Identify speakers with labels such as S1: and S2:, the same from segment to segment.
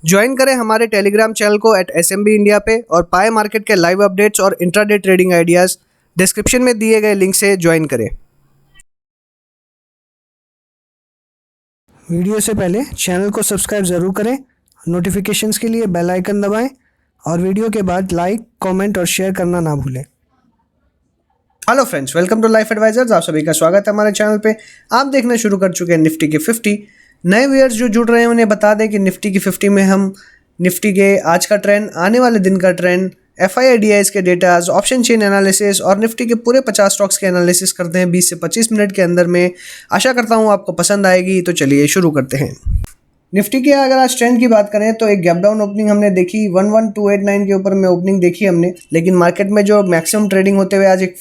S1: Join करें हमारे Telegram channel को @SMB इंडिया पे और पाए मार्केट के लाइव अपडेट्स और इंट्राडे ट्रेडिंग आइडियाज़ डिस्क्रिप्शन में दिए गए लिंक से ज्वाइन करें। वीडियो से पहले चैनल को सब्सक्राइब ज़रूर करें, नोटिफिकेशंस के लिए बेल आइकन दबाएं और वीडियो के बाद लाइक, कमेंट और शेयर करना ना भूलें। Hello friends, welcome to life advisors. आप सभी का स्वागत है हमारे चैनल पे। आप देखना शुरू कर चुके हैं निफ्टी के 50। नए व्यूअर्स जो जुड़ रहे हैं उन्हें बता दें कि निफ्टी की 50 में हम निफ्टी के आज का ट्रेंड, आने वाले दिन का ट्रेंड, FII/DIs के डेटाज, ऑप्शन चेन एनालिसिस और निफ्टी के पूरे 50 स्टॉक्स के एनालिसिस करते हैं 20 से 25 मिनट के अंदर में। आशा करता हूँ आपको पसंद आएगी। तो चलिए शुरू करते हैं। निफ्टी के अगर आज ट्रेंड की बात करें तो एक गैप डाउन ओपनिंग हमने देखी, 11289 के ऊपर में ओपनिंग देखी हमने, लेकिन मार्केट में जो मैक्सिमम ट्रेडिंग होते हुए आज एक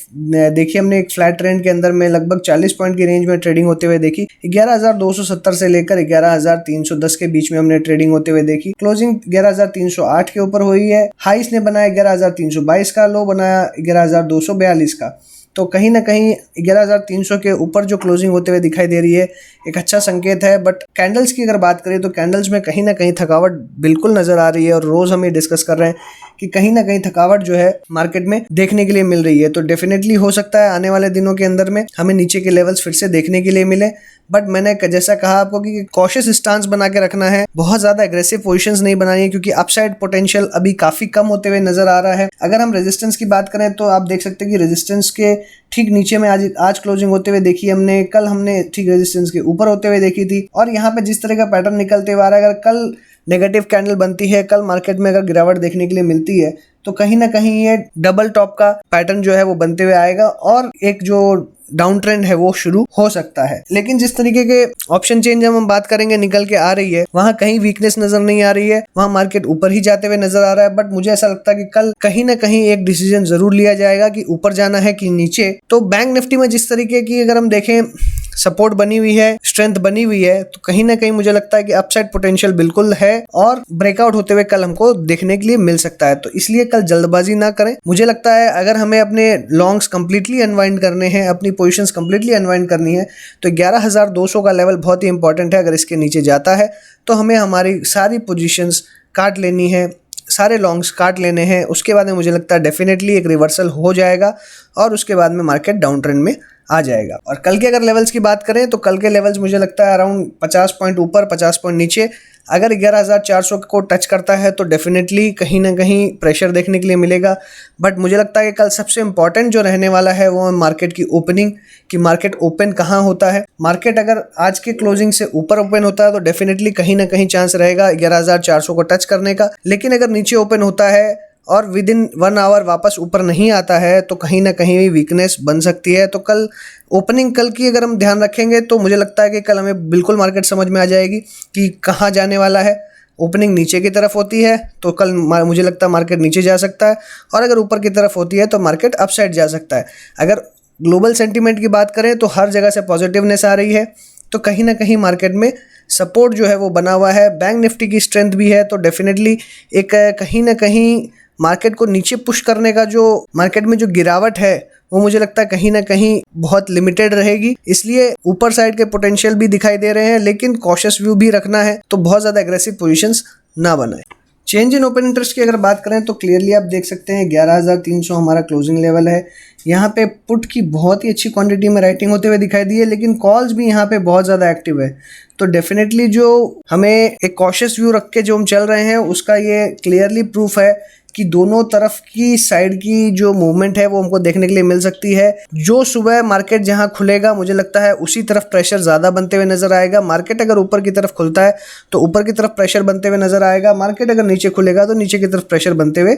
S1: देखी हमने एक फ्लैट ट्रेंड के अंदर में लगभग 40 पॉइंट की रेंज में ट्रेडिंग होते हुए देखी। 11,270 से लेकर 11,310 के बीच में हमने ट्रेडिंग होते हुए देखी। क्लोजिंग 11,308 के ऊपर हुई है। हाईस ने बनाया 11,322 का, लो बनाया 11,242 का। तो कहीं ना कहीं 11,300 के ऊपर जो क्लोजिंग होते हुए दिखाई दे रही है एक अच्छा संकेत है। बट कैंडल्स की अगर बात करें तो कैंडल्स में कहीं ना कहीं थकावट बिल्कुल नज़र आ रही है और रोज़ हम ये डिस्कस कर रहे हैं कि कहीं ना कहीं थकावट जो है मार्केट में देखने के लिए मिल रही है। तो डेफिनेटली हो सकता है आने वाले दिनों के अंदर में हमें नीचे के लेवल्स फिर से देखने के लिए मिले। बट मैंने जैसा कहा आपको कि कॉशियस स्टांस बना के रखना है, बहुत ज़्यादा एग्रेसिव पोजीशंस नहीं बनानी है क्योंकि अपसाइड पोटेंशियल अभी काफ़ी कम होते हुए नज़र आ रहा है। अगर हम रेजिस्टेंस की बात करें तो आप देख सकते हैं कि रेजिस्टेंस के ठीक नीचे में आज क्लोजिंग होते हुए देखी हमने, कल हमने ठीक रेजिस्टेंस के ऊपर होते हुए देखी थी। और यहाँ पे जिस तरह का पैटर्न निकलते हुए आ रहा है, अगर कल नेगेटिव कैंडल बनती है, कल मार्केट में अगर गिरावट देखने के लिए मिलती है तो कहीं ना कहीं ये डबल टॉप का पैटर्न जो है वो बनते हुए आएगा और एक जो डाउन ट्रेंड है वो शुरू हो सकता है। लेकिन जिस तरीके के ऑप्शन चेंज जब हम बात करेंगे निकल के आ रही है, वहां कहीं वीकनेस नजर नहीं आ रही है, वहां मार्केट ऊपर ही जाते हुए नजर आ रहा है। बट मुझे ऐसा लगता है कि कल कहीं ना कहीं एक डिसीजन जरूर लिया जाएगा कि ऊपर जाना है कि नीचे। तो बैंक निफ्टी में जिस तरीके की अगर हम देखें सपोर्ट बनी हुई है, स्ट्रेंथ बनी हुई है, तो कहीं ना कहीं मुझे लगता है कि अपसाइड पोटेंशियल बिल्कुल है और ब्रेकआउट होते हुए कल हमको देखने के लिए मिल सकता है। तो इसलिए कल जल्दबाजी ना करें। मुझे लगता है अगर हमें अपने लॉन्ग्स कंप्लीटली अनवाइंड करने हैं, अपनी पोजीशंस कंप्लीटली अनवाइंड करनी है, तो 11,200 का लेवल बहुत ही इंपॉर्टेंट है। अगर इसके नीचे जाता है तो हमें हमारी सारी पोजीशंस काट लेनी है, सारे लॉन्ग्स काट लेने हैं। उसके बाद में मुझे लगता है डेफिनेटली एक रिवर्सल हो जाएगा और उसके बाद में मार्केट डाउन ट्रेंड में आ जाएगा। और कल के अगर लेवल्स की बात करें तो कल के लेवल्स मुझे लगता है अराउंड 50 पॉइंट ऊपर, 50 पॉइंट नीचे। अगर 11,400 को टच करता है तो डेफिनेटली कहीं ना कहीं प्रेशर देखने के लिए मिलेगा। बट मुझे लगता है कि कल सबसे इंपॉर्टेंट जो रहने वाला है वो मार्केट की ओपनिंग, कि मार्केट ओपन कहाँ होता है। मार्केट अगर आज के क्लोजिंग से ऊपर ओपन होता है तो डेफिनेटली कहीं ना कहीं चांस रहेगा 11,400 को टच करने का। लेकिन अगर नीचे ओपन होता है और विद इन 1 आवर वापस ऊपर नहीं आता है तो कहीं ना कहीं वीकनेस बन सकती है। तो कल ओपनिंग कल की अगर हम ध्यान रखेंगे तो मुझे लगता है कि कल हमें बिल्कुल मार्केट समझ में आ जाएगी कि कहाँ जाने वाला है। ओपनिंग नीचे की तरफ होती है तो कल मुझे लगता है मार्केट नीचे जा सकता है, और अगर ऊपर की तरफ होती है तो मार्केट अपसाइड जा सकता है। अगर ग्लोबल सेंटीमेंट की बात करें तो हर जगह से पॉजिटिवनेस आ रही है, तो कहीं ना कहीं मार्केट में सपोर्ट जो है वो बना हुआ है। बैंक निफ्टी की स्ट्रेंथ भी है, तो डेफिनेटली एक कहीं ना कहीं मार्केट को नीचे पुश करने का जो मार्केट में जो गिरावट है वो मुझे लगता है कहीं ना कहीं बहुत लिमिटेड रहेगी। इसलिए ऊपर साइड के पोटेंशियल भी दिखाई दे रहे हैं, लेकिन कॉशियस व्यू भी रखना है, तो बहुत ज़्यादा एग्रेसिव पोजीशंस ना बनाएं। चेंज इन ओपन इंटरेस्ट की अगर बात करें तो क्लियरली आप देख सकते हैं 11,300 हमारा क्लोजिंग लेवल है। यहाँ पे पुट की बहुत ही अच्छी क्वांटिटी में राइटिंग होते हुए दिखाई दी है, लेकिन कॉल्स भी यहाँ पे बहुत ज़्यादा एक्टिव है। तो डेफिनेटली जो हमें एक कॉशियस व्यू रख के जो हम चल रहे हैं उसका ये क्लियरली प्रूफ है कि दोनों तरफ की साइड की जो मूवमेंट है वो हमको देखने के लिए मिल सकती है। जो सुबह मार्केट जहां खुलेगा मुझे लगता है उसी तरफ प्रेशर ज़्यादा बनते हुए नजर आएगा। मार्केट अगर ऊपर की तरफ खुलता है तो ऊपर की तरफ प्रेशर बनते हुए नजर आएगा, मार्केट अगर नीचे खुलेगा तो नीचे की तरफ प्रेशर बनते हुए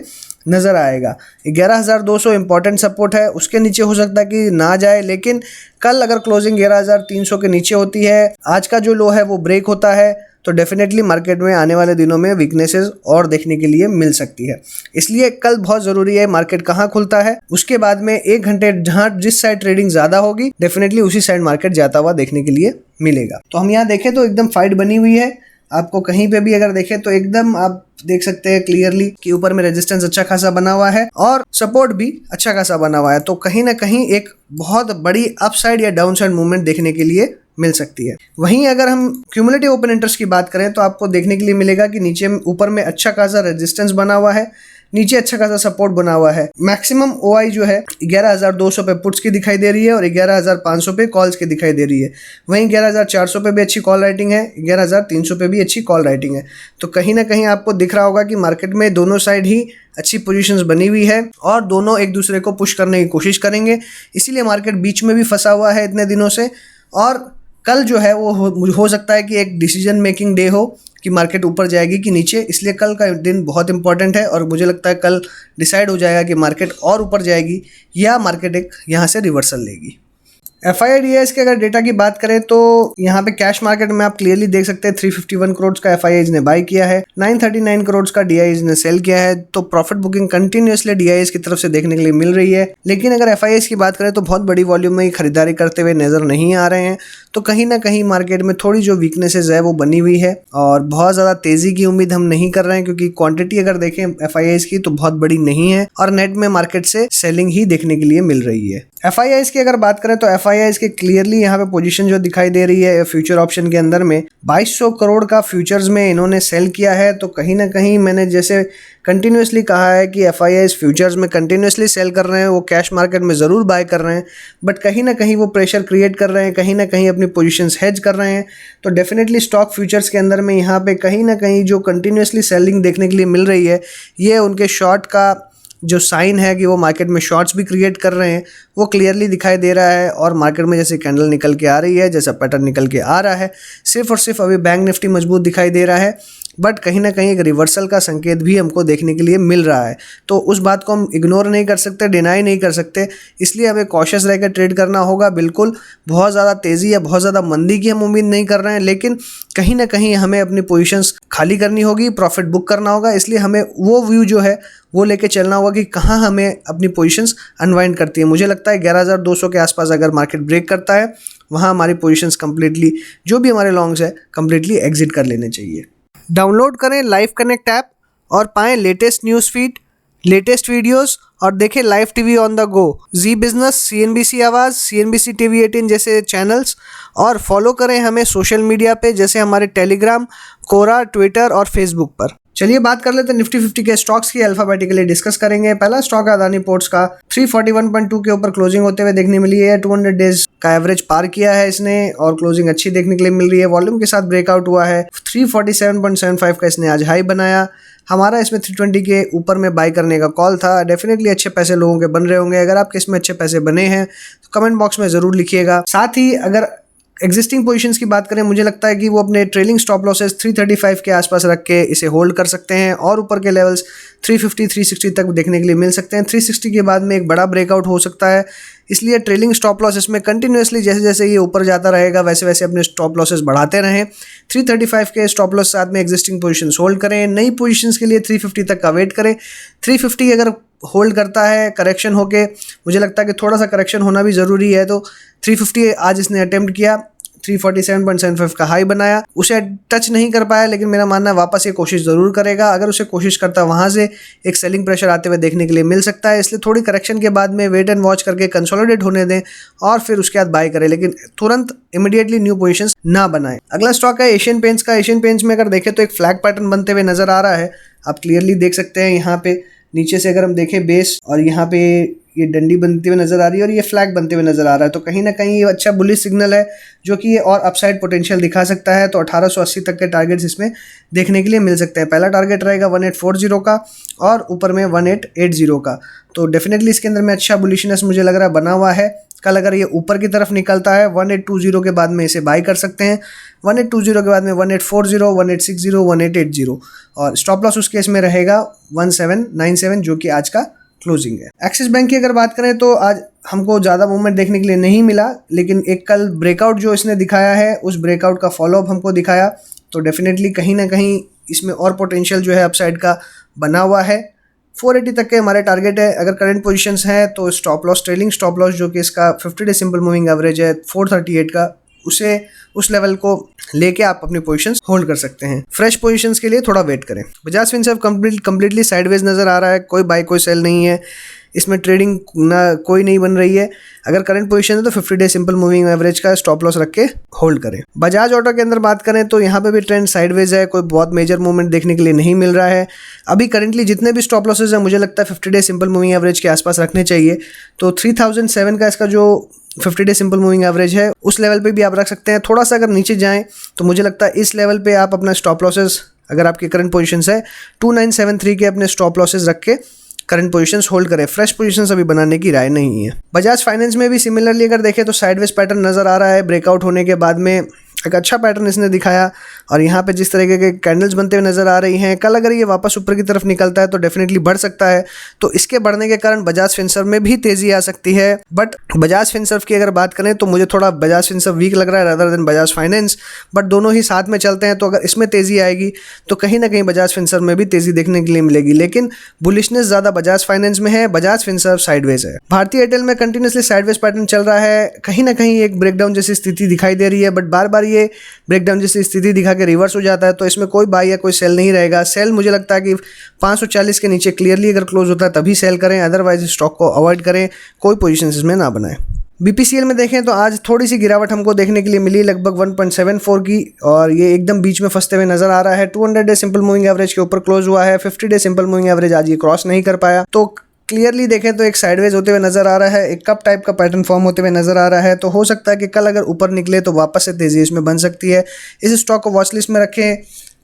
S1: नजर आएगा। 11,200 इंपॉर्टेंट सपोर्ट है, उसके नीचे हो सकता है कि ना जाए, लेकिन कल अगर क्लोजिंग 11,300 के नीचे होती है, आज का जो लो है वो ब्रेक होता है, तो डेफिनेटली मार्केट में आने वाले दिनों में वीकनेसेस और देखने के लिए मिल सकती है। इसलिए कल बहुत ज़रूरी है मार्केट कहाँ खुलता है, उसके बाद में 1 घंटे जहाँ जिस साइड ट्रेडिंग ज़्यादा होगी डेफिनेटली उसी साइड मार्केट जाता हुआ देखने के लिए मिलेगा। तो हम यहाँ देखें तो एकदम फाइट बनी हुई है। आपको कहीं पे भी अगर देखें तो एकदम आप देख सकते हैं क्लियरली कि ऊपर में रेजिस्टेंस अच्छा खासा बना हुआ है और सपोर्ट भी अच्छा खासा बना हुआ है। तो कहीं ना कहीं एक बहुत बड़ी अपसाइड या डाउनसाइड मूवमेंट देखने के लिए मिल सकती है। वहीं अगर हम क्यूमुलेटिव ओपन इंटरेस्ट की बात करें तो आपको देखने के लिए मिलेगा कि नीचे ऊपर में अच्छा खासा रेजिस्टेंस बना हुआ है, नीचे अच्छा खासा सपोर्ट बना हुआ है। मैक्सिमम ओआई जो है 11,200 पे पुट्स की दिखाई दे रही है और 11,500 पे कॉल्स की दिखाई दे रही है। वहीं 11,400 पे भी अच्छी कॉल राइटिंग है, 11,300 पे भी अच्छी कॉल राइटिंग है। तो कहीं ना कहीं आपको दिख रहा होगा कि मार्केट में दोनों साइड ही अच्छी पोजीशंस बनी हुई है और दोनों एक दूसरे को पुश करने की कोशिश करेंगे, इसीलिए मार्केट बीच में भी फंसा हुआ है इतने दिनों से। और कल जो है वो हो सकता है कि एक डिसीजन मेकिंग डे हो कि मार्केट ऊपर जाएगी कि नीचे, इसलिए कल का दिन बहुत इंपॉर्टेंट है और मुझे लगता है कल डिसाइड हो जाएगा कि मार्केट और ऊपर जाएगी या मार्केट एक यहाँ से रिवर्सल लेगी। FIIs के अगर डेटा की बात करें तो यहाँ पे कैश मार्केट में आप क्लियरली देख सकते हैं 351 करोड़ का FIIs ने बाई किया है, 939 करोड़ का DIs ने सेल किया है। तो प्रॉफिट बुकिंग कंटिन्यूसली DIs की तरफ से देखने के लिए मिल रही है। लेकिन अगर FIIs की बात करें तो बहुत बड़ी वॉल्यूम में खरीदारी करते हुए नजर नहीं आ रहे हैं। तो कहीं ना कहीं मार्केट में थोड़ी जो वीकनेसेस है वो बनी हुई है और बहुत ज़्यादा तेज़ी की उम्मीद हम नहीं कर रहे हैं, क्योंकि क्वांटिटी अगर देखें FIIs की तो बहुत बड़ी नहीं है और नेट में मार्केट से सेलिंग ही देखने के लिए मिल रही है। FIIs की अगर बात करें तो FIIs के क्लियरली यहाँ पे पोजीशन जो दिखाई दे रही है फ्यूचर ऑप्शन के अंदर में 2200 करोड़ का फ्यूचर्स में इन्होंने सेल किया है। तो कहीं ना कहीं मैंने जैसे कंटिन्यूसली कहा है कि FIIs फ्यूचर्स में कंटिन्यूसली सेल कर रहे हैं, वो कैश मार्केट में ज़रूर बाय कर रहे हैं, बट कहीं ना कहीं वो प्रेशर क्रिएट कर रहे हैं, कहीं ना कहीं अपनी पोजीशंस हेज कर रहे हैं। तो डेफिनेटली स्टॉक फ्यूचर्स के अंदर में यहाँ पे कहीं ना कहीं जो कंटिन्यूसली सेलिंग देखने के लिए मिल रही है, ये उनके शॉर्ट का जो साइन है कि वो मार्केट में शॉर्ट्स भी क्रिएट कर रहे हैं वो क्लियरली दिखाई दे रहा है। और मार्केट में जैसे कैंडल निकल के आ रही है, जैसा पैटर्न निकल के आ रहा है, सिर्फ और सिर्फ अभी बैंक निफ्टी मजबूत दिखाई दे रहा है, बट कहीं ना कहीं एक रिवर्सल का संकेत भी हमको देखने के लिए मिल रहा है। तो उस बात को हम इग्नोर नहीं कर सकते, डिनाई नहीं कर सकते, इसलिए हमें कॉशियस रहकर ट्रेड करना होगा। बिल्कुल बहुत ज़्यादा तेज़ी या बहुत ज़्यादा मंदी की हम उम्मीद नहीं कर रहे हैं, लेकिन कहीं ना कहीं हमें अपनी पोजीशंस खाली करनी होगी, प्रॉफिट बुक करना होगा। इसलिए हमें वो व्यू जो है वो लेके चलना होगा कि कहाँ हमें अपनी पोजीशंस अनवाइंड करती है। मुझे लगता है 11,200 के आसपास अगर मार्केट ब्रेक करता है, वहाँ हमारी पोजीशंस कंप्लीटली, जो भी हमारे लॉन्ग्स है, कंप्लीटली एग्जिट कर लेने चाहिए। डाउनलोड करें लाइव कनेक्ट ऐप और पाएं latest news feed, latest videos और देखें live TV on the go, Zee business, CNBC Awaaz, CNBC TV 18 जैसे चैनल्स। और फॉलो करें हमें सोशल मीडिया पे, जैसे हमारे टेलीग्राम, कोरा, ट्विटर और फेसबुक पर। चलिए बात कर लेते हैं निफ्टी 50 के स्टॉक्स की, अल्फाबेटिकली डिस्कस करेंगे। पहला स्टॉक अदानी पोर्ट्स का 341.2 के ऊपर क्लोजिंग होते हुए देखने मिली है। 200 डेज का एवरेज पार किया है इसने और क्लोजिंग अच्छी देखने के लिए मिल रही है। वॉल्यूम के साथ ब्रेकआउट हुआ है। 347.75 का इसने आज हाई बनाया। हमारा इसमें 320 के ऊपर में बाई करने का कॉल था। डेफिनेटली अच्छे पैसे लोगों के बन रहे होंगे। अगर आपके इसमें अच्छे पैसे बने हैं तो कमेंट बॉक्स में ज़रूर लिखिएगा। साथ ही अगर एग्जिस्टिंग पोजीशंस की बात करें, मुझे लगता है कि वो अपने ट्रेलिंग स्टॉप लॉसेस 335 के आसपास रख के इसे होल्ड कर सकते हैं और ऊपर के लेवल्स 350 360 तक देखने के लिए मिल सकते हैं। 360 के बाद में एक बड़ा ब्रेकआउट हो सकता है, इसलिए ट्रेलिंग स्टॉप लॉस इसमें कंटिन्यूसली जैसे जैसे ये ऊपर जाता रहेगा वैसे वैसे अपने स्टॉप लॉसेस बढ़ाते रहें। 335 के स्टॉप लॉस साथ में एग्जिस्टिंग पोजीशंस होल्ड करें। नई पोजीशंस के लिए 350 तक का वेट करें। 350 अगर होल्ड करता है करेक्शन होके, मुझे लगता है कि थोड़ा सा करेक्शन होना भी ज़रूरी है, तो 350 आज इसने अटेम्प्ट किया, 347.75 का हाई बनाया, उसे टच नहीं कर पाया, लेकिन मेरा मानना है वापस ये कोशिश ज़रूर करेगा। अगर उसे कोशिश करता है वहाँ से एक सेलिंग प्रेशर आते हुए देखने के लिए मिल सकता है, इसलिए थोड़ी करेक्शन के बाद में वेट एंड वॉच करके कंसोलिडेट होने दें और फिर उसके बाद बाय करें, लेकिन तुरंत इमीडिएटली न्यू पोजीशंस ना बनाएं। अगला स्टॉक है एशियन पेंट्स का। एशियन पेंट्स में अगर देखें तो एक फ्लैग पैटर्न बनते हुए नजर आ रहा है, आप क्लियरली देख सकते हैं। यहाँ पे नीचे से अगर हम देखें बेस और यहाँ पे ये डंडी बनती हुई नजर आ रही है और ये फ्लैग बनते हुए नजर आ रहा है, तो कहीं ना कहीं ये अच्छा बुलिश सिग्नल है जो कि ये और अपसाइड पोटेंशियल दिखा सकता है। तो 1880 तक के टारगेट्स इसमें देखने के लिए मिल सकते हैं। पहला टारगेट रहेगा 1840 का और ऊपर में 1880 का। तो डेफिनेटली इसके अंदर में अच्छा बुलिशनेस मुझे लग रहा है बना हुआ है। कल अगर ये ऊपर की तरफ निकलता है 1820 के बाद में इसे बाय कर सकते हैं। 1820 के बाद में 1840, 1860, 1880 और स्टॉप लॉस उस केस में रहेगा 1797 जो कि आज का क्लोजिंग है। एक्सिस बैंक की अगर बात करें तो आज हमको ज़्यादा मूवमेंट देखने के लिए नहीं मिला, लेकिन एक कल ब्रेकआउट जो इसने दिखाया है उस ब्रेकआउट का फॉलोअप हमको दिखाया, तो डेफिनेटली कहीं ना कहीं इसमें और पोटेंशियल जो है अपसाइड का बना हुआ है। 480 तक के हमारे टारगेट है। अगर करंट पोजीशंस हैं तो stop loss, trailing stop loss जो कि इसका 50 डे सिंपल मूविंग एवरेज है 438 का, उसे उस लेवल को लेके आप अपनी पोजीशंस होल्ड कर सकते हैं। फ्रेश पोजीशंस के लिए थोड़ा वेट करें। बजाज फिनसर्व कंप्लीटली साइडवेज नजर आ रहा है, कोई बाय कोई सेल नहीं है, इसमें ट्रेडिंग ना कोई नहीं बन रही है। अगर करंट पोजीशन है तो 50 डे सिंपल मूविंग एवरेज का स्टॉप लॉस रख के होल्ड करें। बजाज ऑटो के अंदर बात करें तो यहाँ पे भी ट्रेंड साइडवेज है, कोई बहुत मेजर मूवमेंट देखने के लिए नहीं मिल रहा है। अभी करंटली जितने भी स्टॉप लॉसेज हैं मुझे लगता है 50 डे सिंपल मूविंग एवरेज के आसपास रखने चाहिए। तो 3007 का इसका जो 50 डे सिंपल मूविंग एवरेज है उस लेवल पे भी आप रख सकते हैं। थोड़ा सा अगर नीचे जाएं तो मुझे लगता है इस लेवल पे आप अपना स्टॉप लॉसेस, अगर आपकी करंट पोजीशंस है 2973 के अपने स्टॉप लॉसेस रख के करंट पोजीशंस होल्ड करें। फ्रेश पोजीशंस अभी बनाने की राय नहीं है। बजाज फाइनेंस में भी सिमिलरली अगर देखें तो साइडवेज पैटर्न नजर आ रहा है। ब्रेकआउट होने के बाद में एक अच्छा पैटर्न इसने दिखाया और यहाँ पे जिस तरीके के कैंडल्स बनते हुए नजर आ रही हैं, कल अगर ये वापस ऊपर की तरफ निकलता है तो डेफिनेटली बढ़ सकता है। तो इसके बढ़ने के कारण बजाज फिनसर्व में भी तेजी आ सकती है। बट बजाज फिनसर्व की अगर बात करें तो मुझे थोड़ा बजाज फिनसर्व वीक लग रहा है rather than Bajaj finance, but दोनों ही साथ में चलते हैं। तो अगर इसमें तेजी आएगी तो कहीं ना कहीं बजाज फिनसर्व में भी तेजी देखने के लिए मिलेगी, लेकिन बुलिशनेस ज्यादा बजाज फाइनेंस में है, बजाज फिनसर्व साइडवेज है। भारतीय एयरटेल में कंटिन्यूसली साइडवेज पैटर्न चल रहा है, कहीं ना कहीं एक ब्रेकडाउन जैसी स्थिति दिखाई दे रही है, बट बार बार ये ब्रेकडाउन जैसी स्थिति दिखा के रिवर्स हो जाता है। तो इसमें कोई बाय या कोई सेल नहीं रहेगा। सेल मुझे लगता है कि 540 के नीचे क्लियरली अगर क्लोज होता है तभी सेल करें, अदरवाइज स्टॉक को अवॉइड करें, कोई पोजीशन इसमें ना बनाएं। बीपीसीएल में देखें तो आज थोड़ी सी गिरावट हमको देखने के लिए मिली, लगभग 1.74 की, और ये एकदम बीच में फंसते हुए नजर आ रहा है। 200 डे सिंपल मूविंग एवरेज के ऊपर क्लोज हुआ है, 50 डे सिंपल मूविंग एवरेज आज ये क्रॉस नहीं कर पाया। तो क्लियरली देखें तो एक साइडवेज होते हुए नजर आ रहा है, एक कप टाइप का पैटर्न फॉर्म होते हुए नजर आ रहा है। तो हो सकता है कि कल अगर ऊपर निकले तो वापस से तेजी इसमें बन सकती है। इस स्टॉक को वॉच लिस्ट में रखें।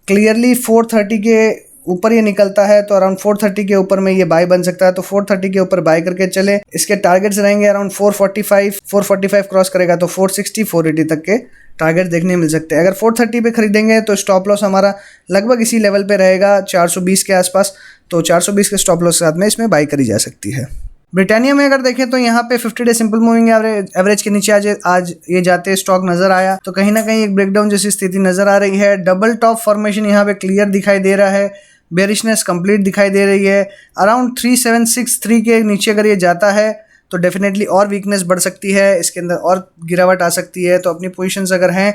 S1: क्लियरली 430 के ऊपर ये निकलता है तो अराउंड 430 के ऊपर में ये बाय बन सकता है। तो 430 के ऊपर बाय करके चले। इसके टारगेट्स रहेंगे अराउंड 445 क्रॉस करेगा तो 460 480 तक के टारगेट देखने मिल सकते हैं। अगर 430 पे खरीदेंगे तो स्टॉप लॉस हमारा लगभग इसी लेवल पे रहेगा 420 के आसपास। तो 420 के स्टॉप लॉस के साथ में इसमें बाय करी जा सकती है। ब्रिटानिया में अगर देखें तो यहाँ पे 50 डे सिंपल मूविंग एवरेज के नीचे आज ये जाते स्टॉक नजर आया। तो कहीं ना कहीं एक ब्रेकडाउन जैसी स्थिति नजर आ रही है। डबल टॉप फॉर्मेशन यहाँ पे क्लियर दिखाई दे रहा है, बेरिशनेस कंप्लीट दिखाई दे रही है। अराउंड 3763 के नीचे अगर ये जाता है तो डेफिनेटली और वीकनेस बढ़ सकती है, इसके अंदर और गिरावट आ सकती है। तो अपनी पोजीशंस अगर हैं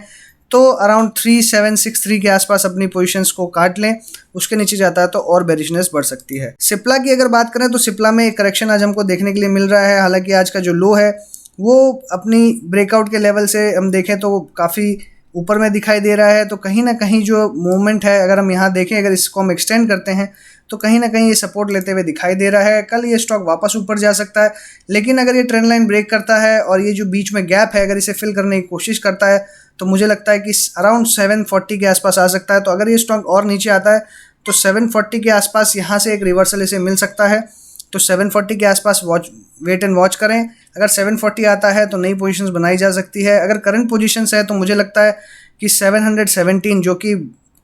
S1: तो अराउंड 3763 के आसपास अपनी पोजीशंस को काट लें, उसके नीचे जाता है तो और बेरिशनेस बढ़ सकती है। सिप्ला की अगर बात करें तो सिप्ला में एक करेक्शन आज हमको देखने के लिए मिल रहा है। हालांकि आज का जो लो है वो अपनी ब्रेकआउट के लेवल से हम देखें तो काफ़ी ऊपर में दिखाई दे रहा है। तो कहीं ना कहीं जो मूवमेंट है अगर हम यहाँ देखें, अगर इसको हम एक्सटेंड करते हैं तो कहीं ना कहीं ये सपोर्ट लेते हुए दिखाई दे रहा है। कल ये स्टॉक वापस ऊपर जा सकता है, लेकिन अगर ये ट्रेंड लाइन ब्रेक करता है और ये जो बीच में गैप है अगर इसे फिल करने की कोशिश करता है तो मुझे लगता है कि अराउंड 740 के आसपास आ सकता है। तो अगर ये स्टॉक और नीचे आता है तो 740 के आसपास यहाँ से एक रिवर्सल इसे मिल सकता है। तो 740 के आसपास वेट एंड वॉच करें। अगर 740 आता है तो नई पोजीशंस बनाई जा सकती है। अगर करंट पोजीशंस है तो मुझे लगता है कि 717 जो कि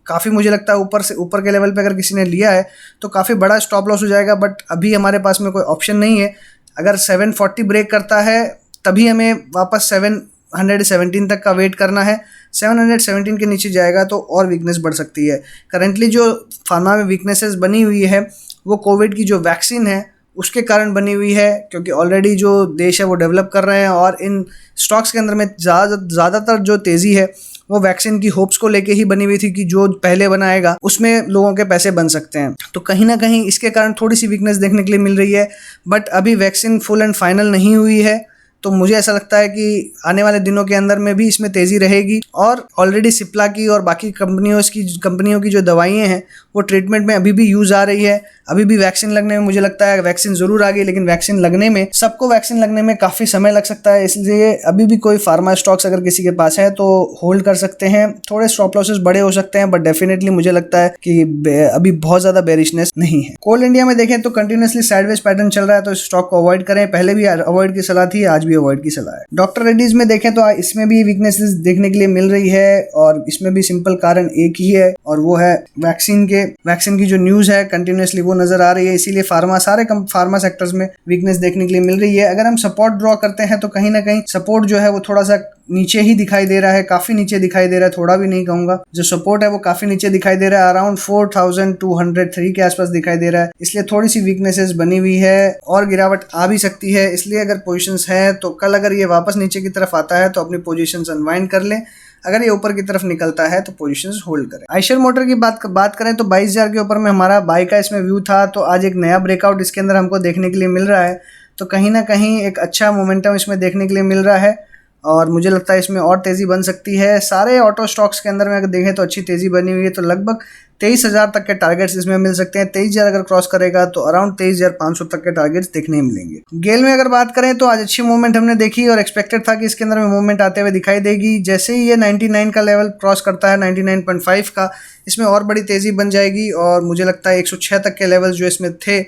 S1: काफ़ी मुझे लगता है ऊपर के लेवल पे अगर किसी ने लिया है तो काफ़ी बड़ा स्टॉप लॉस हो जाएगा, बट अभी हमारे पास में कोई ऑप्शन नहीं है। अगर 740 ब्रेक करता है तभी हमें वापस 717 तक का वेट करना है। 717 के नीचे जाएगा तो और वीकनेस बढ़ सकती है। करेंटली जो फार्मा में वीकनेसेस बनी हुई है वो कोविड की जो वैक्सीन है उसके कारण बनी हुई है, क्योंकि ऑलरेडी जो देश है वो डेवलप कर रहे हैं और इन स्टॉक्स के अंदर में ज़्यादातर जो तेज़ी है वो वैक्सीन की होप्स को लेके ही बनी हुई थी कि जो पहले बनाएगा उसमें लोगों के पैसे बन सकते हैं। तो कहीं ना कहीं इसके कारण थोड़ी सी वीकनेस देखने के लिए मिल रही है, बट अभी वैक्सीन फुल एंड फाइनल नहीं हुई है। तो मुझे ऐसा लगता है कि आने वाले दिनों के अंदर में भी इसमें तेज़ी रहेगी। और ऑलरेडी सिप्ला की और बाकी कंपनियों की जो दवाइयाँ हैं वो ट्रीटमेंट में अभी भी यूज़ आ रही है। अभी भी वैक्सीन लगने में मुझे लगता है वैक्सीन ज़रूर आ गई, लेकिन वैक्सीन लगने में सबको वैक्सीन लगने में काफ़ी समय लग सकता है। इसलिए अभी भी कोई फार्मा स्टॉक्स अगर किसी के पास है तो होल्ड कर सकते हैं। थोड़े स्टॉप लॉसेस बड़े हो सकते हैं, बट डेफिनेटली मुझे लगता है कि अभी बहुत ज़्यादा बेरिशनेस नहीं है। कोल इंडिया में देखें तो कंटिन्यूसली साइडवेज पैटर्न चल रहा है, तो स्टॉक को अवॉइड करें। पहले भी अवॉइड की सलाह थी, आज भी अवॉइड की सलाह है। डॉक्टर रेड्डीज में देखें तो इसमें भी वीकनेसेस देखने के लिए मिल रही है और इसमें भी सिंपल कारण एक ही है और वो है वैक्सीन की जो न्यूज़ है कंटिन्यूसली वो नजर आ रही है। इसीलिए सारे फार्मा सेक्टर्स में वीकनेस देखने के लिए मिल रही है। अगर हम सपोर्ट ड्रॉ करते हैं तो कहीं ना कहीं सपोर्ट जो है वो थोड़ा सा नीचे ही दिखाई दे रहा है, काफ़ी नीचे दिखाई दे रहा है, थोड़ा भी नहीं कहूँगा। जो सपोर्ट है वो काफ़ी नीचे दिखाई दे रहा है, अराउंड 4203 के आसपास दिखाई दे रहा है, इसलिए थोड़ी सी वीकनेसेस बनी हुई है और गिरावट आ भी सकती है। इसलिए अगर पोजीशंस है तो कल अगर ये वापस नीचे की तरफ आता है तो अपनी पोजीशंस अनवाइंड कर लें, अगर ये ऊपर की तरफ निकलता है तो पोजीशंस होल्ड करें। आइशर मोटर की बात करें तो 22,000 के ऊपर में हमारा बाई का इसमें व्यू था, तो आज एक नया ब्रेकआउट इसके अंदर हमको देखने के लिए मिल रहा है, तो कहीं ना कहीं एक अच्छा मोमेंटम इसमें देखने के लिए मिल रहा है और मुझे लगता है इसमें और तेज़ी बन सकती है। सारे ऑटो स्टॉक्स के अंदर में अगर देखें तो अच्छी तेज़ी बनी हुई है, तो लगभग 23,000 तक के टारगेट्स इसमें मिल सकते हैं। 23,000 अगर क्रॉस करेगा तो अराउंड 23,500 तक के टारगेट्स देखने मिलेंगे। गेल में अगर बात करें तो आज अच्छी मूवमेंट हमने देखी और एक्सपेक्टेड था कि इसके अंदर में मूवमेंट आते हुए दिखाई देगी। जैसे ही ये 99 का लेवल क्रॉस करता है, 99.5 का, इसमें और बड़ी तेज़ी बन जाएगी और मुझे लगता है 106 तक के लेवल जो इसमें थे,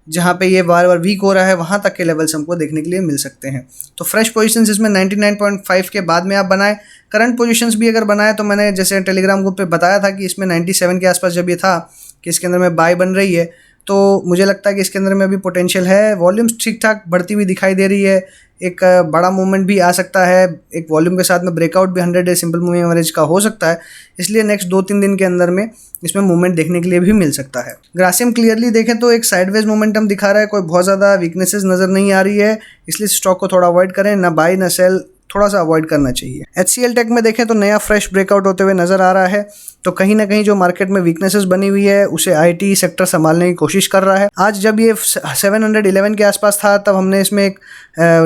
S1: जहाँ पे ये बार बार वीक हो रहा है, वहाँ तक के लेवल्स हमको देखने के लिए मिल सकते हैं। तो फ्रेश पोजीशंस इसमें 99.5 के बाद में आप बनाएं। करंट पोजीशंस भी अगर बनाए तो मैंने जैसे टेलीग्राम ग्रुप पे बताया था कि इसमें 97 के आसपास जब ये था कि इसके अंदर में बाय बन रही है, तो मुझे लगता है कि इसके अंदर में अभी पोटेंशियल है। वॉल्यूम्स ठीक ठाक बढ़ती हुई दिखाई दे रही है, एक बड़ा मूवमेंट भी आ सकता है, एक वॉल्यूम के साथ में ब्रेकआउट भी 100 डे सिंपल मूविंग एवरेज का हो सकता है, इसलिए नेक्स्ट 2-3 दिन के अंदर में इसमें मूवमेंट देखने के लिए भी मिल सकता है। ग्रासिम क्लियरली देखें तो एक साइडवेज मोमेंटम दिखा रहा है, कोई बहुत ज़्यादा वीकनेसेस नज़र नहीं आ रही है, इसलिए स्टॉक को थोड़ा अवॉइड करें, ना बाई ना सेल, थोड़ा सा अवॉइड करना चाहिए। HCL टेक में देखें तो नया फ्रेश ब्रेकआउट होते हुए नज़र आ रहा है, तो कहीं ना कहीं जो मार्केट में वीकनेसेस बनी हुई है उसे IT सेक्टर संभालने की कोशिश कर रहा है। आज जब ये 711 के आसपास था तब हमने इसमें एक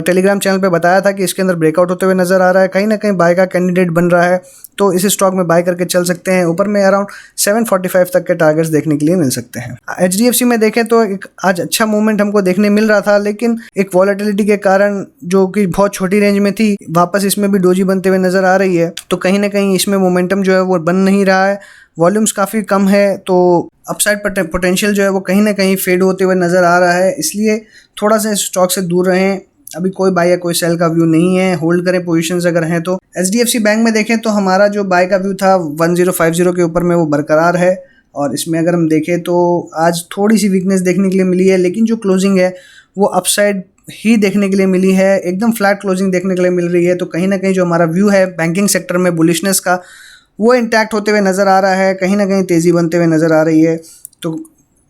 S1: टेलीग्राम चैनल पे बताया था कि इसके अंदर ब्रेकआउट होते हुए नज़र आ रहा है, कहीं ना कहीं बाय का कैंडिडेट बन रहा है, तो इस स्टॉक में बाय करके चल सकते हैं। ऊपर में अराउंड 745 तक के टारगेट्स देखने के लिए मिल सकते हैं। HDFC में देखें तो एक आज अच्छा मूवमेंट हमको देखने मिल रहा था, लेकिन एक वॉलेटिलिटी के कारण जो कि बहुत छोटी रेंज में थी, वापस इसमें भी डोजी बनते हुए नज़र आ रही है, तो कहीं ना कहीं इसमें मोमेंटम जो है वो बन नहीं रहा है, वॉल्यूम्स काफ़ी कम है, तो अपसाइड पोटेंशियल जो है वो कहीं ना कहीं फेड होते हुए नज़र आ रहा है, इसलिए थोड़ा सा स्टॉक से दूर रहें। अभी कोई बाय या कोई सेल का व्यू नहीं है, होल्ड करें पोजीशंस अगर हैं तो। HDFC बैंक में देखें तो हमारा जो बाय का व्यू था 1050 के ऊपर में वो बरकरार है, और इसमें अगर हम देखें तो आज थोड़ी सी वीकनेस देखने के लिए मिली है, लेकिन जो क्लोजिंग है वो अपसाइड ही देखने के लिए मिली है, एकदम फ्लैट क्लोजिंग देखने के लिए मिल रही है, तो कहीं ना कहीं जो हमारा व्यू है बैंकिंग सेक्टर में बुलिशनेस का वो इंटैक्ट होते हुए नज़र आ रहा है, कहीं ना कहीं तेज़ी बनते हुए नज़र आ रही है। तो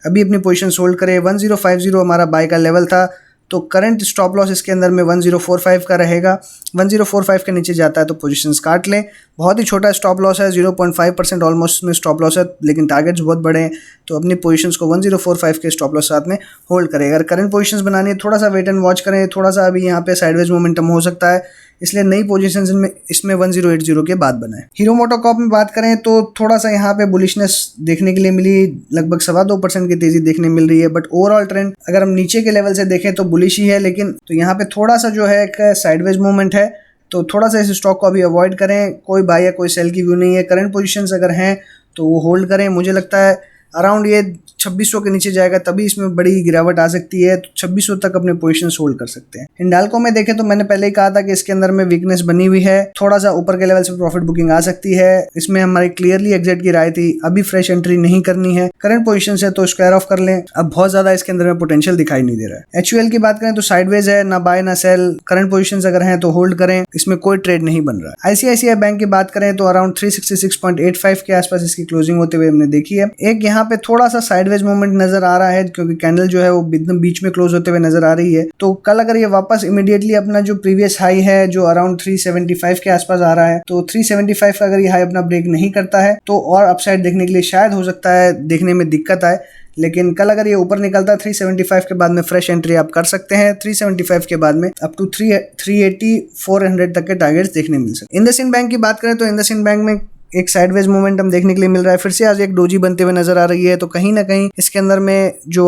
S1: अभी अपनी पोजीशन होल्ड करें। 1050 हमारा बाय का लेवल था, तो करंट स्टॉप लॉस इसके अंदर में 1045 का रहेगा। 1045 के नीचे जाता है तो पोजीशंस काट लें। बहुत ही छोटा स्टॉप लॉस है, 0.5% ऑलमोस्ट में स्टॉप लॉस है, लेकिन टारगेट्स बहुत बड़े हैं, तो अपनी पोजीशंस को 1045 के स्टॉप लॉस साथ में होल्ड करें। अगर करंट पोजीशंस बनानी है थोड़ा सा वेट एंड वॉच करें, थोड़ा सा अभी यहाँ पे साइडवेज मोमेंटम हो सकता है, इसलिए नई पोजीशंस में इसमें 1080 के बाद बनाए। हीरो मोटोकॉर्प में बात करें तो थोड़ा सा यहाँ पे बुलिशनेस देखने के लिए मिली, लगभग 2.25% की तेजी देखने मिल रही है, बट ओवरऑल ट्रेंड अगर हम नीचे के लेवल से देखें तो बुलिश ही है, लेकिन तो यहाँ पे थोड़ा सा जो है एक साइडवेज मूवमेंट है, तो थोड़ा सा इस स्टॉक को अभी अवॉइड करें। कोई बाय या कोई सेल की व्यू नहीं है, करंट पोजीशंस अगर हैं तो वो होल्ड करें। मुझे लगता है अराउंड ये 2600 के नीचे जाएगा तभी इसमें बड़ी गिरावट आ सकती है, तो 2600 तक अपने पोजीशंस होल्ड कर सकते हैं। हिंडाल्को में देखें तो मैंने पहले ही कहा था कि इसके अंदर में वीकनेस बनी हुई है, थोड़ा सा ऊपर के लेवल से प्रॉफिट बुकिंग आ सकती है, इसमें हमारी क्लियरली एग्जिट की राय थी, अभी फ्रेश एंट्री नहीं करनी है। करंट पोजीशन है तो स्क्वायर ऑफ कर लें, अब बहुत ज्यादा इसके अंदर में पोटेंशियल दिखाई नहीं दे रहा है। HUL की बात करें तो साइडवेज है, ना बाय ना सेल, करंट पोजीशंस अगर हैं तो होल्ड करें, इसमें कोई ट्रेड नहीं बन रहा है। ICICI बैंक की बात करें तो अराउंड 366.85 के आसपास इसकी क्लोजिंग होते हुए हमने देखी है। एक यहाँ पे थोड़ा सा साइडवेज मूवमेंट नजर आ रहा है, क्योंकि कैंडल जो है वो एकदम बीच में क्लोज होते हुए नजर आ रही है, तो कल अगर ये वापस इमीडिएटली अपना जो प्रीवियस हाई है जो अराउंड 375 के आसपास आ रहा है, तो 375 का अगर ये हाई अपना ब्रेक नहीं करता है तो और अपसाइड देखने के लिए शायद हो सकता है देखने में दिक्कत आए, लेकिन कल अगर ये ऊपर निकलता है 375 के बाद में फ्रेश एंट्री आप कर सकते हैं। 375 के बाद में अप टू 380 400 तक के टारगेट्स देखने मिल सकते हैं। इंडसइंड बैंक की बात करें तो इंडसइंड बैंक में एक साइडवेज मोमेंटम देखने के लिए मिल रहा है, फिर से आज एक डोजी बनते हुए नजर आ रही है, तो कहीं ना कहीं इसके अंदर में जो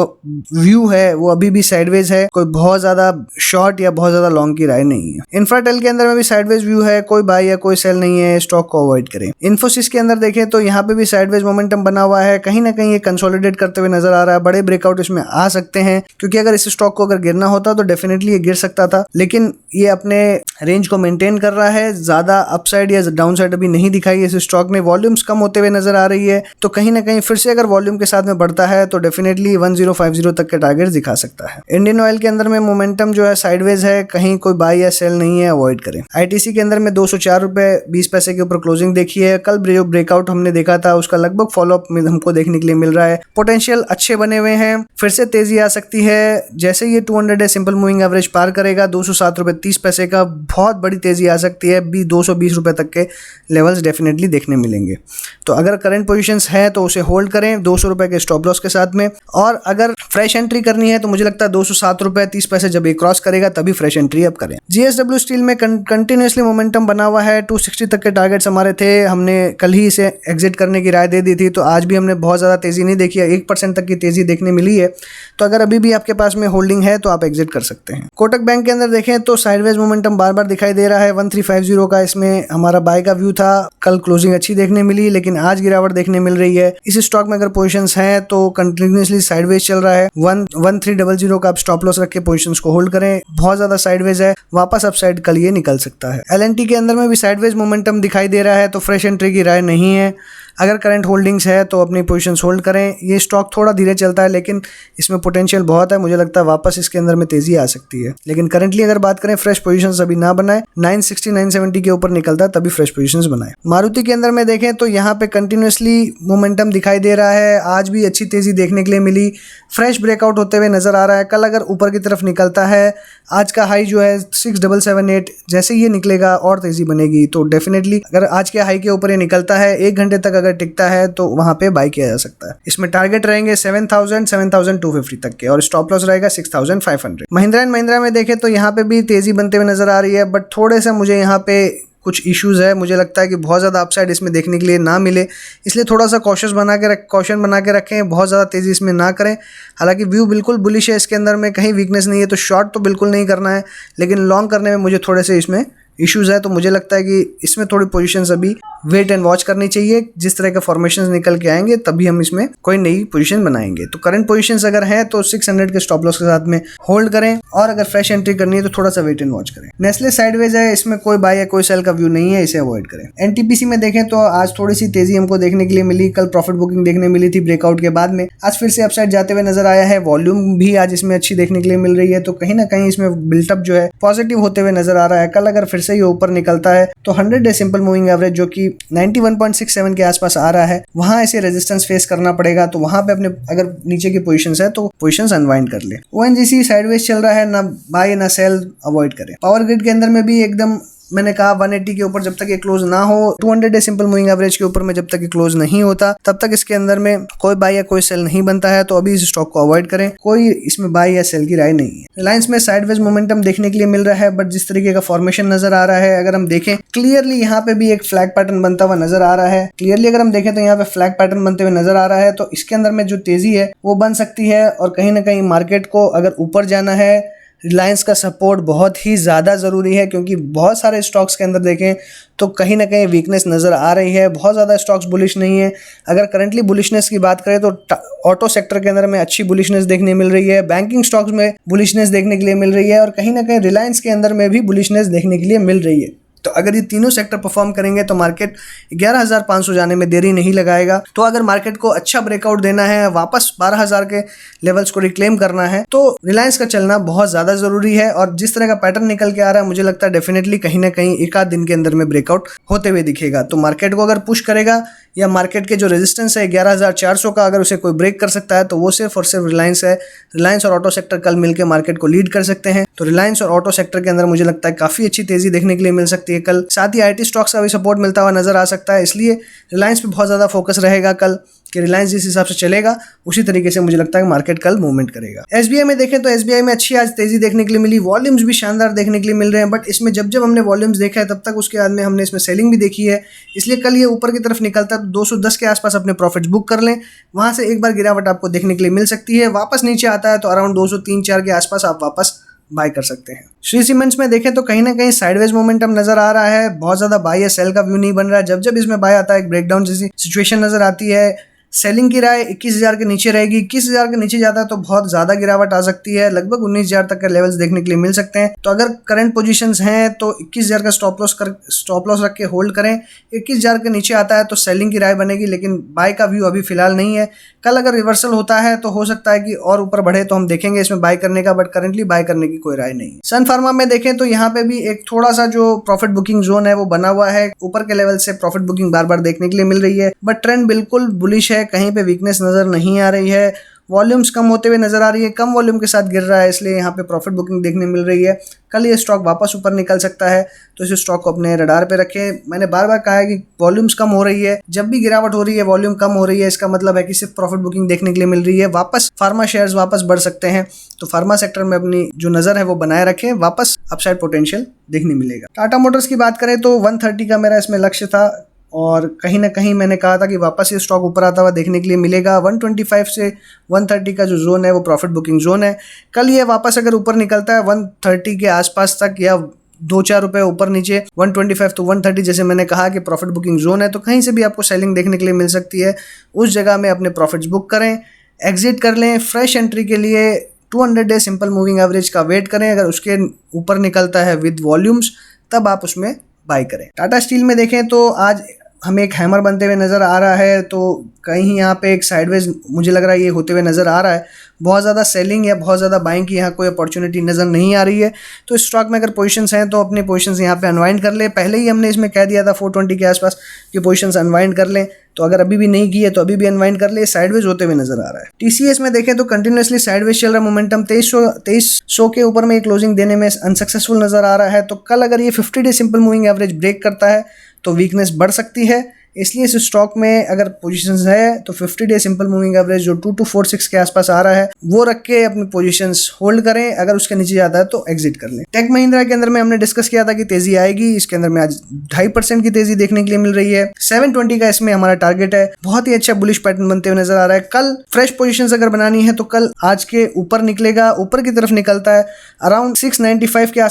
S1: व्यू है वो अभी भी साइडवेज है, कोई बहुत ज्यादा शॉर्ट या बहुत ज्यादा लॉन्ग की राय नहीं है। इंफ्राटेल के अंदर में भी साइडवेज व्यू है, कोई बाय या कोई सेल नहीं है, स्टॉक को अवॉइड करें। इन्फोसिस के अंदर देखें तो यहाँ पे भी साइडवेज मोमेंटम बना हुआ है, कहीं ना कहीं ये कंसोलिडेट करते हुए नजर आ रहा है, बड़े ब्रेकआउट इसमें आ सकते हैं, क्योंकि अगर इस स्टॉक को अगर गिरना होता तो डेफिनेटली ये गिर सकता था, लेकिन ये अपने रेंज को मेंटेन कर रहा है, ज़्यादा अपसाइड या डाउनसाइड अभी नहीं दिखाई है इस स्टॉक ने। वॉल्यूम्स कम होते हुए नजर आ रही है, तो कहीं ना कहीं फिर से अगर वॉल्यूम के साथ में बढ़ता है तो डेफिनेटली 1050 तक के टारगेट दिखा सकता है। इंडियन ऑयल के अंदर में मोमेंटम जो है साइडवेज है, कहीं कोई बाय या सेल नहीं है, अवॉइड करें। आईटीसी के अंदर में 204 रुपए 20 पैसे के ऊपर क्लोजिंग देखी है। कल जो ब्रेकआउट हमने देखा था उसका लगभग फॉलोअप में हमको देखने के लिए मिल रहा है। पोटेंशियल अच्छे बने हुए हैं, फिर से तेजी आ सकती है। जैसे ये 200 डे सिंपल मूविंग एवरेज पार करेगा 207 रुपए 30 पैसे का, बहुत बड़ी तेजी आ सकती है। 220 रुपए तक के लेवल्स डेफिनेटली देखने मिलेंगे। तो अगर करंट पोजीशंस है तो उसे होल्ड करें 200 रुपए के स्टॉप लॉस के साथ में, और अगर फ्रेश एंट्री करनी है तो मुझे लगता है 207 रुपए 30 पैसे जब ये क्रॉस करेगा तभी फ्रेश एंट्री अब करें। जीएसडब्ल्यू स्टील में कंटिन्यूसली मोमेंटम बना हुआ है। 260 तक के टारगेट्स हमारे थे, हमने कल ही इसे एग्जिट करने की राय दे दी थी, तो आज भी हमने बहुत ज़्यादा तेज़ी नहीं देखी है, 1% तक की तेज़ी देखने मिली है। तो अगर अभी भी आपके पास में होल्डिंग है तो आप एग्जिट कर सकते हैं। कोटक बैंक के अंदर देखें तो साइडवेज मोमेंटम बार बार दिखाई दे रहा है। 1350 का इसमें हमारा बाय का व्यू था, कल क्लोजिंग अच्छी देखने मिली लेकिन आज गिरावट देखने मिल रही है। इस स्टॉक में अगर पोजीशंस हैं तो कंटिन्यूसली साइडवेज चल रहा है। 1300 का आप स्टॉप लॉस रख के पोजीशंस को होल्ड करें, बहुत ज़्यादा साइडवेज है, वापस अपसाइड कल ये निकल सकता है। एलएनटी के अंदर में भी साइडवेज मोमेंटम दिखाई दे रहा है, तो फ्रेश एंट्री की राय नहीं है। अगर करंट होल्डिंग्स है तो अपनी पोजीशंस होल्ड करें। ये स्टॉक थोड़ा धीरे चलता है लेकिन इसमें पोटेंशियल बहुत है, मुझे लगता है वापस इसके अंदर में तेजी आ सकती है। लेकिन करंटली अगर बात करें फ्रेश पोजीशंस अभी ना बनाए, 960 970 के ऊपर निकलता है तभी फ्रेश पोजीशंस बनाए। मारुति के अंदर में देखें तो यहाँ पे कंटिन्यूसली मोमेंटम दिखाई दे रहा है, आज भी अच्छी तेजी देखने के लिए मिली, फ्रेश ब्रेकआउट होते हुए नजर आ रहा है। कल अगर ऊपर की तरफ निकलता है, आज का हाई जो है 6778, जैसे ये निकलेगा और तेजी बनेगी। तो डेफिनेटली अगर आज के हाई के ऊपर ये निकलता है, 1 घंटे तक अगर टिकता है तो वहां पे बाय किया जा सकता है। इसमें टारगेट रहेंगे 7000 7250 तक के, और स्टॉप लॉस रहेगा 6500। महिंद्रा एंड महिंद्रा में देखें तो यहाँ पे भी तेजी बनते हुए नजर आ रही है, बट थोड़े से मुझे यहाँ पे कुछ इश्यूज है। मुझे लगता है कि बहुत ज़्यादा अपसाइड इसमें देखने के लिए ना मिले, इसलिए थोड़ा सा कॉशन बना के रखें, बहुत ज़्यादा तेज़ी इसमें ना करें। हालांकि व्यू बिल्कुल बुलिश है, इसके अंदर में कहीं वीकनेस नहीं है, तो शॉर्ट तो बिल्कुल नहीं करना है, लेकिन लॉन्ग करने में मुझे थोड़े से इसमें इश्यूज है। तो मुझे लगता है कि इसमें थोड़ी पोजीशंस अभी वेट एंड वॉच करनी चाहिए। जिस तरह के फॉर्मेशंस निकल के आएंगे तभी हम इसमें कोई नई पोजीशन बनाएंगे। तो करंट पोजीशंस अगर है तो 600 के स्टॉप लॉस के साथ में होल्ड करें, और अगर फ्रेश एंट्री करनी है तो थोड़ा सा वेट एंड वॉच करें। नेस्ले साइडवेज है, इसमें कोई बाय या कोई सेल का व्यू नहीं है, इसे अवॉइड करें। एनटीपीसी में देखें तो आज थोड़ी सी तेजी हमको देखने के लिए मिली, कल प्रॉफिट बुकिंग देखने मिली थी ब्रेकआउट के बाद में, आज फिर से अपसाइड जाते हुए नजर आया है। वॉल्यूम भी आज इसमें अच्छी देखने के लिए मिल रही है, तो कहीं ना कहीं इसमें बिल्टअप जो है पॉजिटिव होते हुए नजर आ रहा है। कल अगर फिर से ये ऊपर निकलता है तो 100 डे सिंपल मूविंग एवरेज जो कि 91.67 के आसपास आ रहा है, वहां ऐसे रेजिस्टेंस फेस करना पड़ेगा। तो वहां पे अपने अगर नीचे की पोजीशंस है तो पोजीशंस अनवाइंड कर ले। ओएनजीसी साइडवेज चल रहा है, ना बाय ना सेल, अवॉइड करें। पावर ग्रिड के अंदर में भी एकदम मैंने कहा 180 के ऊपर जब तक ये क्लोज ना हो, 200 डे सिंपल मूविंग एवरेज के ऊपर में जब तक ये क्लोज नहीं होता तब तक इसके अंदर में कोई बाय या कोई सेल नहीं बनता है। तो अभी इस स्टॉक को अवॉइड करें, कोई इसमें बाय या सेल की राय नहीं है। रिलायंस में साइडवेज मोमेंटम देखने के लिए मिल रहा है, बट जिस तरीके का फॉर्मेशन नजर आ रहा है, अगर हम देखें क्लियरली यहाँ पे भी एक फ्लैग पैटर्न बनता हुआ नजर आ रहा है। क्लियरली अगर हम देखें तो यहाँ पे फ्लैग पैटर्न बनते हुए नजर आ रहा है, तो इसके अंदर में जो तेजी है वो बन सकती है। और कहीं ना कहीं मार्केट को अगर ऊपर जाना है, रिलायंस का सपोर्ट बहुत ही ज़्यादा ज़रूरी है, क्योंकि बहुत सारे स्टॉक्स के अंदर देखें तो कहीं ना कहीं वीकनेस नज़र आ रही है, बहुत ज़्यादा स्टॉक्स बुलिश नहीं है। अगर करंटली बुलिशनेस की बात करें तो ऑटो सेक्टर के अंदर में अच्छी बुलिशनेस देखने मिल रही है, बैंकिंग स्टॉक्स में बुलिशनेस देखने के लिए मिल रही है, और कहीं ना कहीं रिलायंस के अंदर में भी बुलिशनेस देखने के लिए मिल रही है। तो अगर ये तीनों सेक्टर परफॉर्म करेंगे तो मार्केट 11,500 जाने में देरी नहीं लगाएगा। तो अगर मार्केट को अच्छा ब्रेकआउट देना है, वापस 12,000 के लेवल्स को रिक्लेम करना है, तो रिलायंस का चलना बहुत ज़्यादा ज़रूरी है। और जिस तरह का पैटर्न निकल के आ रहा है, मुझे लगता है डेफिनेटली कहीं ना कहीं एक आध दिन के अंदर में ब्रेकआउट होते हुए दिखेगा। तो मार्केट को अगर पुश करेगा, या मार्केट के जो रेजिस्टेंस है 11,400 का, अगर उसे कोई ब्रेक कर सकता है तो वो सिर्फ और सिर्फ रिलायंस है। रिलायंस और ऑटो सेक्टर कल मिलकर मार्केट को लीड कर सकते हैं। तो रिलायंस और ऑटो सेक्टर के अंदर मुझे लगता है काफ़ी अच्छी तेजी देखने के लिए मिल सकती है कल। साथ ही आईटी स्टॉक्स का भी सपोर्ट मिलता हुआ नजर आ सकता है, इसलिए रिलायंस पे बहुत ज़्यादा फोकस रहेगा कल, कि रिलायंस जिस हिसाब से चलेगा उसी तरीके से मुझे लगता है मार्केट कल मूवमेंट करेगा। एसबीआई में देखें तो एसबीआई में अच्छी आज तेजी देखने के लिए मिली, वॉल्यूम्स भी शानदार देखने के लिए मिल रहे हैं, बट इसमें जब जब हमने वॉल्यूम्स देखा है तब तक उसके बाद में हमने इसमें सेलिंग भी देखी है, इसलिए कल ये ऊपर की तरफ निकलता है तो 210 के आसपास अपने प्रॉफिट्स बुक कर लें, वहां से एक बार गिरावट आपको देखने के लिए मिल सकती है। वापस नीचे आता है तो अराउंड 203-4 के आसपास आप वापस बाय कर सकते हैं। श्री सीमेंट्स में देखें तो कहीं ना कहीं साइडवेज मोमेंटम नजर आ रहा है, बहुत ज्यादा बाय या सेल का व्यू नहीं बन रहा है। जब जब इसमें बाय आता है, एक ब्रेकडाउन जैसी सिचुएशन नजर आती है, सेलिंग की राय 21,000 के नीचे रहेगी। 21,000 के नीचे जाता है तो बहुत ज़्यादा गिरावट आ सकती है, लगभग 19,000 तक के लेवल्स देखने के लिए मिल सकते हैं। तो अगर करंट पोजीशंस हैं तो 21,000 का स्टॉप लॉस रख के होल्ड करें। 21,000 के नीचे आता है तो सेलिंग की राय बनेगी, लेकिन बाय का व्यू अभी फिलहाल नहीं है। कल अगर रिवर्सल होता है तो हो सकता है कि और ऊपर बढ़े तो हम देखेंगे इसमें बाय करने का, बट करंटली बाय करने की कोई राय नहीं है। सन फार्मा में देखें तो यहाँ पे भी एक थोड़ा सा जो प्रॉफिट बुकिंग जोन है वो बना हुआ है। ऊपर के लेवल से प्रॉफिट बुकिंग बार बार देखने के लिए मिल रही है, बट ट्रेंड बिल्कुल बुलिश है, कहीं पे वीकनेस नजर नहीं आ रही है। वॉल्यूम्स कम होते हुए नजर आ रही है, कम वॉल्यूम के साथ गिर रहा है, इसलिए यहाँ पे प्रॉफिट बुकिंग देखने मिल रही है। कल ये स्टॉक वापस ऊपर निकल सकता है, तो इस स्टॉक को अपने रडार पे रखें। मैंने बार बार कहा है कि वॉल्यूम्स कम हो रही है, जब भी गिरावट हो रही है वॉल्यूम कम हो रही है, इसका मतलब है कि सिर्फ प्रॉफिट बुकिंग देखने के लिए मिल रही है। वापस फार्मा शेयर्स वापस बढ़ सकते हैं, तो फार्मा सेक्टर में अपनी जो नजर है वो बनाए रखें, वापस अपसाइड पोटेंशियल देखने मिलेगा। टाटा मोटर्स की बात करें तो 130 का मेरा इसमें लक्ष्य था, और कहीं ना कहीं मैंने कहा था कि वापस ये स्टॉक ऊपर आता हुआ देखने के लिए मिलेगा। 125 से 130 का जो जोन है वो प्रॉफिट बुकिंग जोन है। कल ये वापस अगर ऊपर निकलता है 130 के आसपास तक, या 2-4 रुपए ऊपर नीचे 125 to 130, जैसे मैंने कहा कि प्रॉफिट बुकिंग जोन है, तो कहीं से भी आपको सेलिंग देखने के लिए मिल सकती है। उस जगह में अपने प्रॉफिट्स बुक करें, एग्जिट कर लें। फ्रेश एंट्री के लिए 200 डे सिंपल मूविंग एवरेज का वेट करें, अगर उसके ऊपर निकलता है विद वॉल्यूम्स तब आप उसमें बाय करें। टाटा स्टील में देखें तो आज हमें एक हैमर बनते हुए नज़र आ रहा है, तो कहीं यहाँ पे एक साइडवेज मुझे लग रहा है ये होते हुए नज़र आ रहा है। बहुत ज़्यादा सेलिंग या बहुत ज़्यादा बाइंग की यहाँ कोई अपॉर्चुनिटी नज़र नहीं आ रही है। तो इस स्टॉक में अगर पोजीशंस हैं तो अपनी पोजीशंस यहाँ पे अनवाइंड कर ले। पहले ही हमने इसमें कह दिया था 420 के आसपास कि पोजीशंस अनवाइंड कर लें, तो अगर अभी भी नहीं की है तो अभी भी अनवाइंड कर ले। साइडवेज होते हुए नजर आ रहा है। टीसीएस में देखें तो कंटिन्यूसली साइडवेज चल रहा है, मोमेंटम 2300 के ऊपर में क्लोजिंग देने में अनसक्सेसफुल नजर आ रहा है। तो कल अगर ये 50 day simple moving average break करता है तो वीकनेस बढ़ सकती है, इसलिए इस स्टॉक में अगर पोजीशंस है तो 50 डे सिंपल मूविंग एवरेज जो 2246 के आसपास आ रहा है वो रख के अपनी पोजीशंस होल्ड करें। अगर उसके नीचे जाता है तो एग्जिट कर लें। टेक महिंद्रा के अंदर में हमने डिस्कस किया था कि तेजी आएगी, इसके अंदर में आज 2.5% की तेजी देखने के लिए मिल रही है। 720 का इसमें हमारा टारगेट है। बहुत ही अच्छा बुलिश पैटर्न बनते हुए नजर आ रहा है। कल फ्रेश पोजीशंस अगर बनानी है तो कल आज के ऊपर निकलेगा, ऊपर की तरफ निकलता है अराउंड 695 के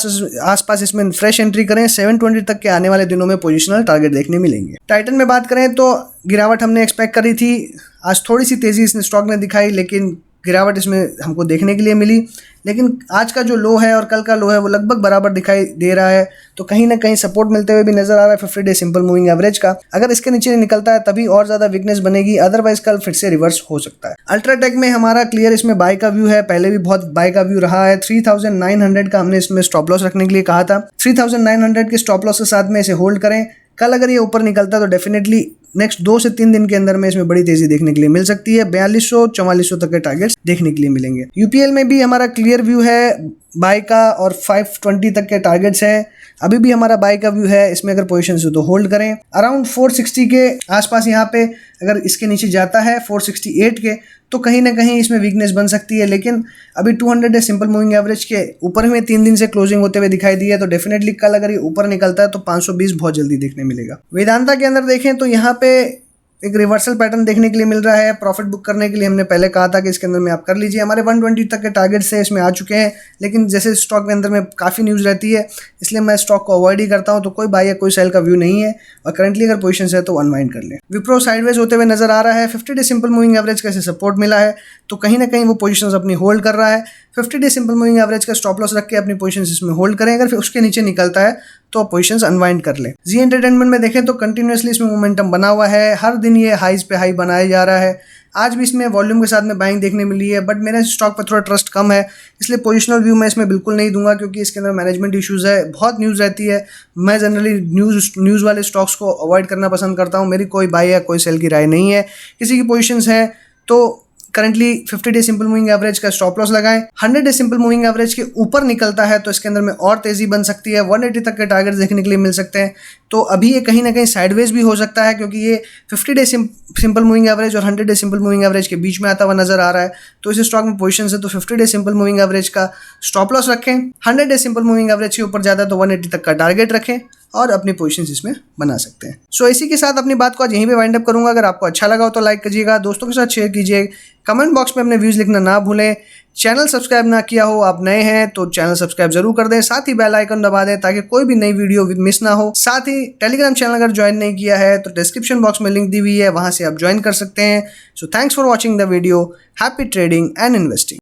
S1: आसपास इसमें फ्रेश एंट्री करें। 720 तक के आने वाले दिनों में पोजिशनल टारगेट देखने मिलेंगे। टाइटन में बात करें तो गिरावट हमने एक्सपेक्ट करी थी, आज थोड़ी सी तेजी इसने स्टॉक ने दिखाई, लेकिन गिरावट इसमें हमको देखने के लिए मिली। लेकिन आज का जो लो है और कल का लो है वो लगभग बराबर दिखाई दे रहा है, तो कहीं ना कहीं सपोर्ट मिलते हुए भी नजर आ रहा है 50 डे सिंपल मूविंग एवरेज का। अगर इसके नीचे निकलता है तभी और ज्यादा वीकनेस बनेगी, अदरवाइज कल फिर से रिवर्स हो सकता है। अल्ट्राटेक में हमारा क्लियर इसमें बाय का व्यू है, पहले भी बहुत बाय का व्यू रहा है। 3900 का हमने इसमें स्टॉप लॉस रखने के लिए कहा था। 3900 के स्टॉप लॉस के साथ में इसे होल्ड करें। कल अगर ये ऊपर निकलता है तो डेफिनेटली नेक्स्ट 2 से 3 दिन के अंदर में इसमें बड़ी तेजी देखने के लिए मिल सकती है। 4200-4400 तक के टारगेट्स देखने के लिए मिलेंगे। यूपीएल में भी हमारा क्लियर व्यू है बाय का और 520 तक के टारगेट्स हैं। अभी भी हमारा बाय का व्यू है, इसमें अगर पोजीशन हो तो होल्ड करें। अराउंड 460 के आसपास यहाँ पे अगर इसके नीचे जाता है 468 के, तो कहीं ना कहीं इसमें वीकनेस बन सकती है। लेकिन अभी 200 डे सिंपल मूविंग एवरेज के ऊपर में 3 दिन से क्लोजिंग होते हुए दिखाई दी है, तो डेफिनेटली कल अगर ये ऊपर निकलता है तो 520 बहुत जल्दी देखने मिलेगा। वेदांता के अंदर देखें तो यहाँ पे एक रिवर्सल पैटर्न देखने के लिए मिल रहा है। प्रॉफिट बुक करने के लिए हमने पहले कहा था कि इसके अंदर में आप कर लीजिए। हमारे 120 तक के टारगेट्स हैं इसमें आ चुके हैं, लेकिन जैसे स्टॉक के अंदर में काफ़ी न्यूज़ रहती है इसलिए मैं स्टॉक को अवॉइड ही करता हूं, तो कोई बाय या कोई सेल का व्यू नहीं है। और करंटली अगर पोजीशन है तो अनवाइंड कर लें। विप्रो साइडवेज होते हुए नजर आ रहा है। 50 डे सिंपल मूविंग एवरेज का सपोर्ट मिला है, तो कहीं ना कहीं वो पोजीशंस अपनी होल्ड कर रहा है। 50 डे सिंपल मूविंग एवरेज का स्टॉप लॉस रख के अपनी पोजीशंस इसमें होल्ड करें। अगर फिर उसके नीचे निकलता है तो पोजीशंस अनवाइंड कर लें। जी एंटरटेनमेंट में देखें तो कंटिन्यूसली इसमें मोमेंटम बना हुआ है, हर दिन ये हाईज पे हाई बनाया जा रहा है। आज भी इसमें वॉल्यूम के साथ में बाइंग देखने मिली है, बट मेरा स्टॉक पर थोड़ा ट्रस्ट कम है, इसलिए पोजिशनल व्यू मैं इसमें बिल्कुल नहीं दूंगा, क्योंकि इसके अंदर मैनेजमेंट इश्यूज़ है, बहुत न्यूज़ रहती है। मैं जनरली न्यूज़ वाले स्टॉक्स को अवॉइड करना पसंद करता हूँ। मेरी कोई बाय या कोई सेल की राय नहीं है। किसी की पोजिशंस हैं तो currently 50 day simple moving average का स्टॉप लॉस लगाएं। 100 डे सिंपल मूविंग एवरेज के ऊपर निकलता है तो इसके अंदर में और तेजी बन सकती है। 180 तक के टारगेट्स देखने के लिए मिल सकते हैं। तो अभी ये कहीं ना कहीं साइडवेज भी हो सकता है, क्योंकि ये 50 डे सिंपल मूविंग एवरेज और 100 डे सिंपल मूविंग एवरेज के बीच में आता हुआ नजर आ रहा है। तो इस स्टॉक में पोजीशन है तो 50 डे सिंपल मूविंग एवरेज का स्टॉप लॉस रखें। 100 डे सिंपल मूविंग एवरेज के ऊपर ज़्यादा तो 180 तक का टारगेट रखें। और अपनी पोजीशंस इसमें बना सकते हैं। सो इसी के साथ अपनी बात को आज यहीं पे वाइंड अप करूंगा। अगर आपको अच्छा लगा हो तो लाइक कीजिएगा, दोस्तों के साथ शेयर कीजिए, कमेंट बॉक्स में अपने व्यूज़ लिखना ना भूलें। चैनल सब्सक्राइब ना किया हो, आप नए हैं तो चैनल सब्सक्राइब जरूर कर दें, साथ ही बेल आइकन दबा दें ताकि कोई भी नई वीडियो मिस ना हो। साथ ही टेलीग्राम चैनल अगर ज्वाइन नहीं किया है तो डिस्क्रिप्शन बॉक्स में लिंक दी हुई है, वहां से आप ज्वाइन कर सकते हैं। So thanks for watching the video. Happy trading and investing.